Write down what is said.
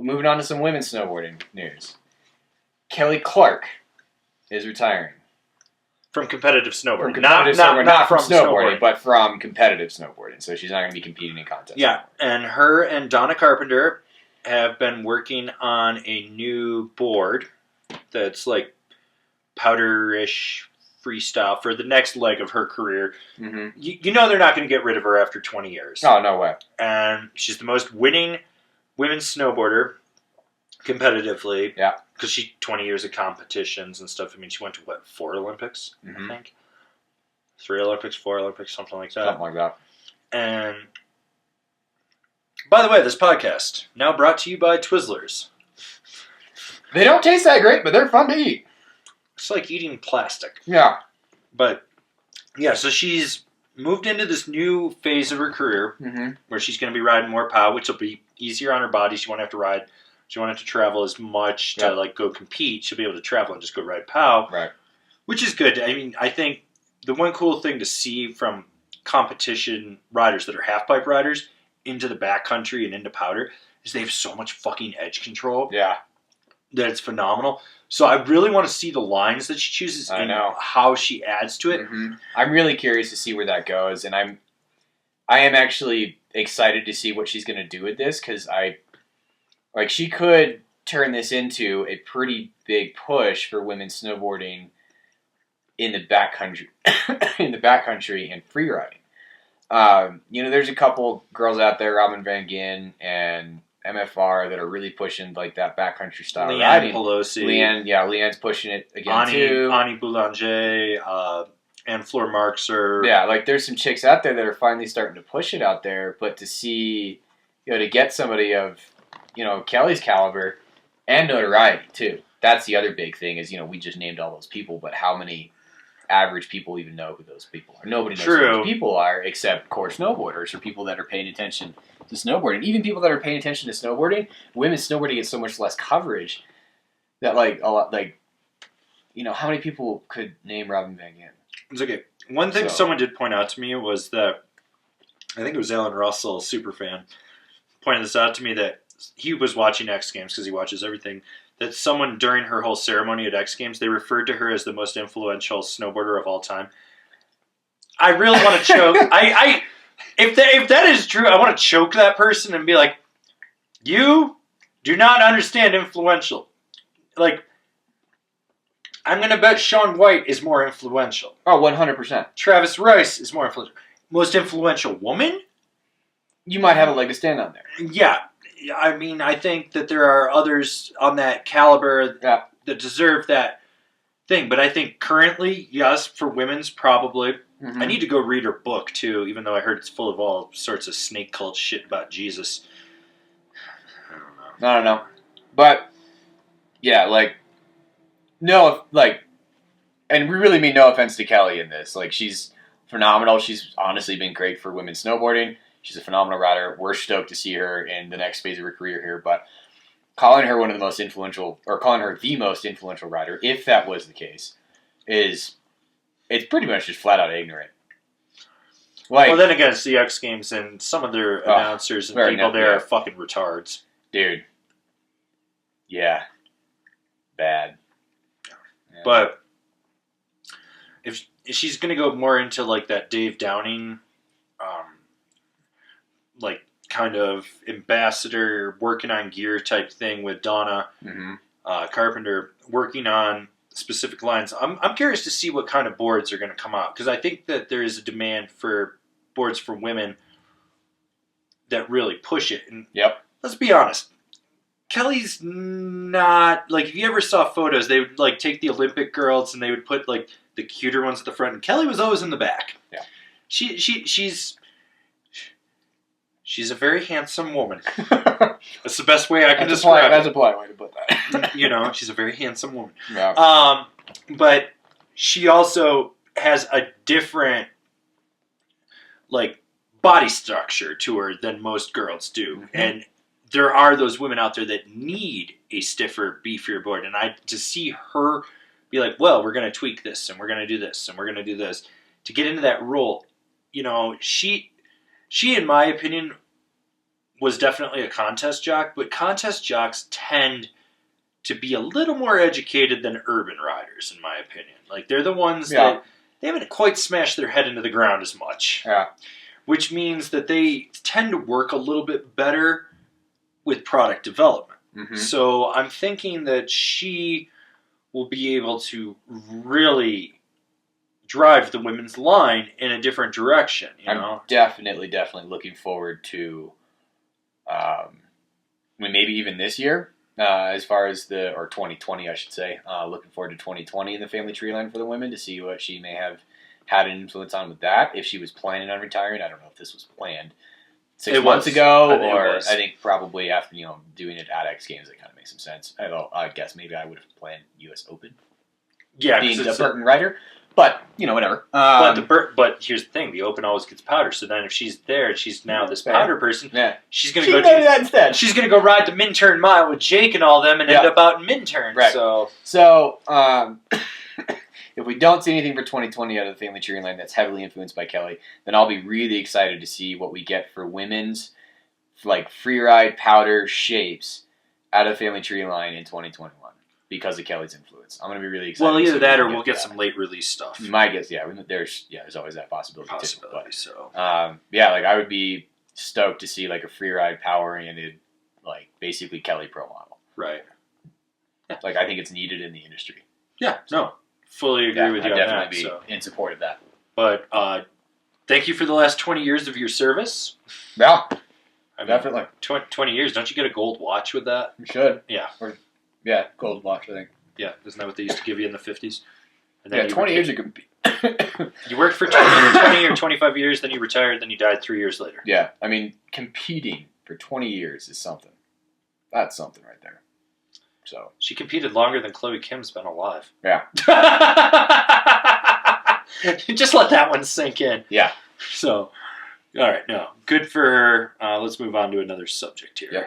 moving on to some women's snowboarding news. Kelly Clark is retiring. From competitive snowboarding. Not from snowboarding, but from competitive snowboarding. So she's not going to be competing in contests. Yeah, and her and Donna Carpenter have been working on a new board that's like powderish freestyle for the next leg of her career. Mm-hmm. You know they're not going to get rid of her after 20 years. Oh, no way. And she's the most winning women's snowboarder competitively. Yeah. Because she 20 years of competitions and stuff. I mean, she went to, 4 Olympics, I think? 3 Olympics, 4 Olympics, something like that. Something like that. And, by the way, this podcast, now brought to you by Twizzlers. They don't taste that great, but they're fun to eat. It's like eating plastic. Yeah. But, yeah, so she's moved into this new phase of her career where she's going to be riding more POW, which will be easier on her body. She won't have to ride. She won't have to travel as much to, go compete. She'll be able to travel and just go ride POW. Right. Which is good. I mean, I think the one cool thing to see from competition riders that are half-pipe riders into the backcountry and into powder is they have so much fucking edge control. Yeah. That it's phenomenal. So I really want to see the lines that she chooses and how she adds to it. Mm-hmm. I'm really curious to see where that goes, and I am actually excited to see what she's going to do with this, because she could turn this into a pretty big push for women's snowboarding in the backcountry, and freeriding. There's a couple girls out there, Robin Van Gyn and MFR, that are really pushing that backcountry style Leanne riding. Pelosi. Leanne's pushing it again too. Ani Boulanger, and Fleur Marxer. Yeah, there's some chicks out there that are finally starting to push it out there, but to see, to get somebody of, Kelly's caliber and notoriety too. That's the other big thing is, we just named all those people, but how many average people even know who those people are? Nobody knows who those people are, except core snowboarders or people that are paying attention to snowboarding. Even people that are paying attention to snowboarding, women's snowboarding gets so much less coverage that how many people could name Robin Van Gyn? It's okay. One thing someone did point out to me was that, I think it was Alan Russell, a super fan, pointed this out to me, that he was watching X Games because he watches everything, that someone during her whole ceremony at X Games, they referred to her as the most influential snowboarder of all time. I really want to choke. If that is true, I want to choke that person and be like, you do not understand influential. I'm going to bet Shaun White is more influential. Oh, 100%. Travis Rice is more influential. Most influential woman? You might have a leg to stand on there. Yeah. I mean, I think that there are others on that caliber that deserve that thing. But I think currently, yes, for women's, probably. Mm-hmm. I need to go read her book, too, even though I heard it's full of all sorts of snake cult shit about Jesus. I don't know. But, yeah, and we really mean no offense to Kelly in this. She's phenomenal. She's honestly been great for women's snowboarding. She's a phenomenal rider. We're stoked to see her in the next phase of her career here. But calling her the most influential rider, if that was the case, it's pretty much just flat out ignorant. Well, then again, it's the X Games, and some of their announcers and people there are fucking retards. Dude. Yeah. Bad. Yeah. But if she's going to go more into that Dave Downing, kind of ambassador working on gear type thing with Donna Carpenter working on specific lines, I'm curious to see what kind of boards are going to come out, because I think that there is a demand for boards for women that really push it. And let's be honest, Kelly's not, if you ever saw photos, they would take the Olympic girls and they would put the cuter ones at the front, and Kelly was always in the back. Yeah. She's a very handsome woman. That's the best way I can describe it. That's a polite way to put that. She's a very handsome woman. Yeah. But she also has a different, body structure to her than most girls do. Mm-hmm. And there are those women out there that need a stiffer, beefier board. And to see her be like, well, we're going to tweak this, and we're going to do this, and we're going to do this, to get into that role, she, in my opinion, was definitely a contest jock, but contest jocks tend to be a little more educated than urban riders, in my opinion. Like, they're the ones that they haven't quite smashed their head into the ground as much. Yeah. Which means that they tend to work a little bit better with product development. Mm-hmm. So I'm thinking that she will be able to really drive the women's line in a different direction. I'm definitely looking forward to, maybe even this year, as far as or 2020, I should say. Looking forward to 2020 in the family tree line for the women to see what she may have had an influence on with that. If she was planning on retiring, I don't know if this was planned 6 months ago, or I think probably after doing it at X Games, it kind of makes some sense. Although I guess maybe I would have planned U.S. Open. Yeah, being the Burton rider. But, whatever. But here's the thing. The Open always gets powder. So then if she's there and she's now this powder person, she's going to go do that instead. She's going to go ride the Minturn mile with Jake and all them and end up out in Minturn. Right. So if we don't see anything for 2020 out of the family cheering line that's heavily influenced by Kelly, then I'll be really excited to see what we get for women's free ride powder shapes out of the family tree line in 2021. Because of Kelly's influence, I'm going to be really excited. Well, either that or we'll get some late release stuff. My guess, there's always that possibility too. But, I would be stoked to see a free ride power oriented, basically Kelly Pro model. Right. Yeah. I think it's needed in the industry. Yeah. No, fully agree with you. I'd definitely be in support of that. But thank you for the last 20 years of your service. Yeah. Definitely. 20 years. Don't you get a gold watch with that? You should. Yeah. Yeah, gold watch, I think. Yeah, isn't that what they used to give you in the 50s? And then 20 years ago. You worked for 20 or 25 years, then you retired, then you died 3 years later. Yeah, competing for 20 years is something. That's something right there. So she competed longer than Chloe Kim's been alive. Yeah. Just let that one sink in. Yeah. So, all right, no. Good for her. Let's move on to another subject here. Yeah.